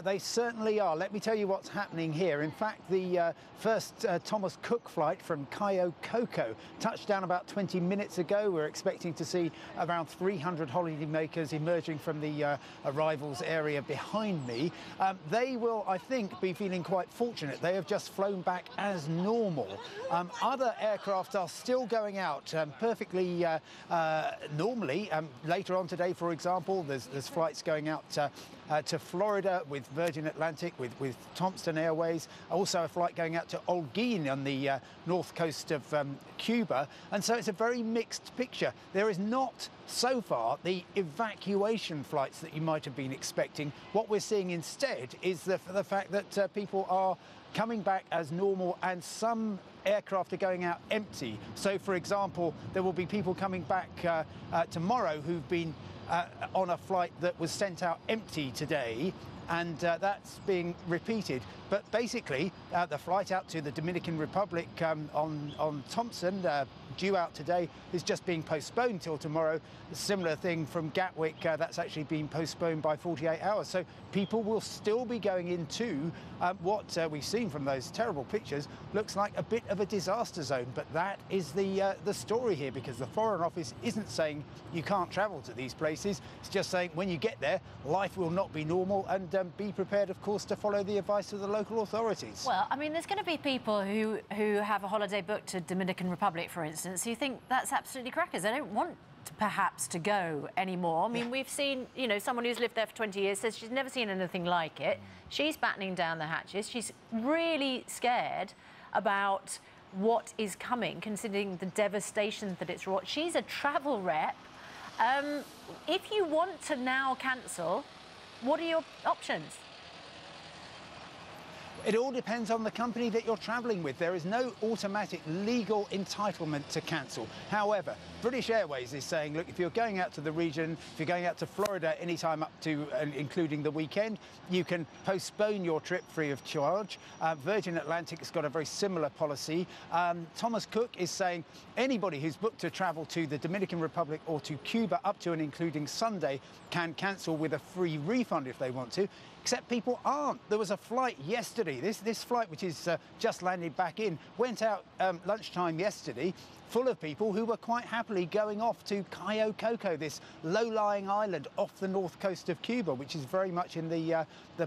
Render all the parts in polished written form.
They certainly are. Let me tell you what's happening here. In fact, the first Thomas Cook flight from Cayo Coco touched down about 20 minutes ago. We're expecting to see around 300 holidaymakers emerging from the arrivals area behind me. They will, I think, be feeling quite fortunate. They have just flown back as normal. Other aircraft are still going out perfectly normally. Later on today, for example, there's flights going out to Florida with Virgin Atlantic, with Thompson Airways, also a flight going out to Holguin on the north coast of Cuba. And so it's a very mixed picture. There is not, so far, the evacuation flights that you might have been expecting. What we're seeing instead is the fact that people are coming back as normal, and some aircraft are going out empty. So, for example, there will be people coming back tomorrow who've been on a flight that was sent out empty today, and that's being repeated. But basically, the flight out to the Dominican Republic on Thompson, due out today, is just being postponed till tomorrow. A similar thing from Gatwick, that's actually been postponed by 48 hours. So people will still be going into what we've seen from those terrible pictures looks like a bit of a disaster zone. But that is the story here, because the Foreign Office isn't saying you can't travel to these places. It's just saying when you get there, life will not be normal, and be prepared, of course, to follow the advice of the local authorities. Well, I mean, there's going to be people who have a holiday booked to Dominican Republic, for instance, who think that's absolutely crackers. They don't want perhaps to go anymore. I mean, we've seen, you know, someone who's lived there for 20 years says she's never seen anything like it. She's battening down the hatches. She's really scared about what is coming, considering the devastation that it's wrought. She's a travel rep. If you want to now cancel, what are your options? It all depends on the company that you're travelling with. There is no automatic legal entitlement to cancel. However, British Airways is saying, look, if you're going out to the region, if you're going out to Florida anytime up to and including the weekend, you can postpone your trip free of charge. Virgin Atlantic has got a very similar policy. Thomas Cook is saying anybody who's booked to travel to the Dominican Republic or to Cuba up to and including Sunday can cancel with a free refund if they want to. Except people aren't. There was a flight yesterday. This flight, which is just landed back in, went out lunchtime yesterday, full of people who were quite happily going off to Cayo Coco, this low-lying island off the north coast of Cuba, which is very much in the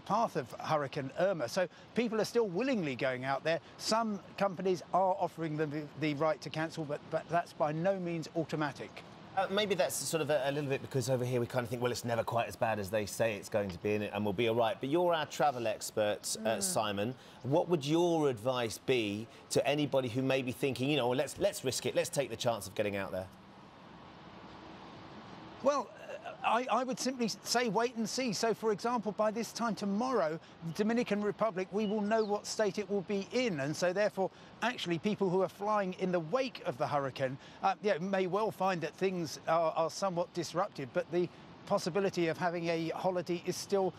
path of Hurricane Irma. So people are still willingly going out there. Some companies are offering them the right to cancel, but that's by no means automatic. Maybe that's sort of a little bit because over here we kind of think, well, it's never quite as bad as they say it's going to be, and we'll be all right. But you're our travel expert, Simon. What would your advice be to anybody who may be thinking, you know, well, let's risk it, let's take the chance of getting out there? Well, I would simply say wait and see. So, for example, by this time tomorrow, the Dominican Republic, we will know what state it will be in. And so, therefore, actually, people who are flying in the wake of the hurricane may well find that things are somewhat disrupted, but the possibility of having a holiday is still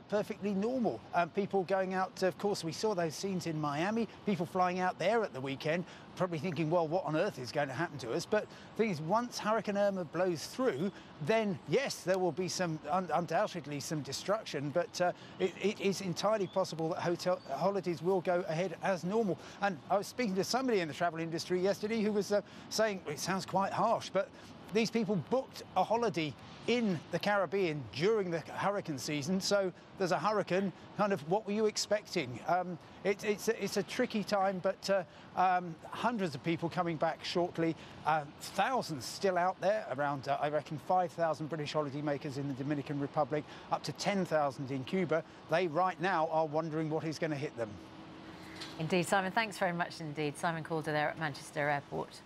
perfectly normal. People going out, of course, we saw those scenes in Miami, people flying out there at the weekend, probably thinking, well, what on earth is going to happen to us? But the thing is, once Hurricane Irma blows through, then, yes, there will be some, undoubtedly, some destruction, but it is entirely possible that hotel holidays will go ahead as normal. And I was speaking to somebody in the travel industry yesterday who was saying, it sounds quite harsh, but these people booked a holiday in the Caribbean during the hurricane season, so there's a hurricane, kind of what were you expecting? It's a tricky time, but hundreds of people coming back shortly, thousands still out there, around, I reckon, 5,000 British holidaymakers in the Dominican Republic, up to 10,000 in Cuba. They right now are wondering what is going to hit them. Indeed, Simon, thanks very much indeed. Simon Calder there at Manchester Airport.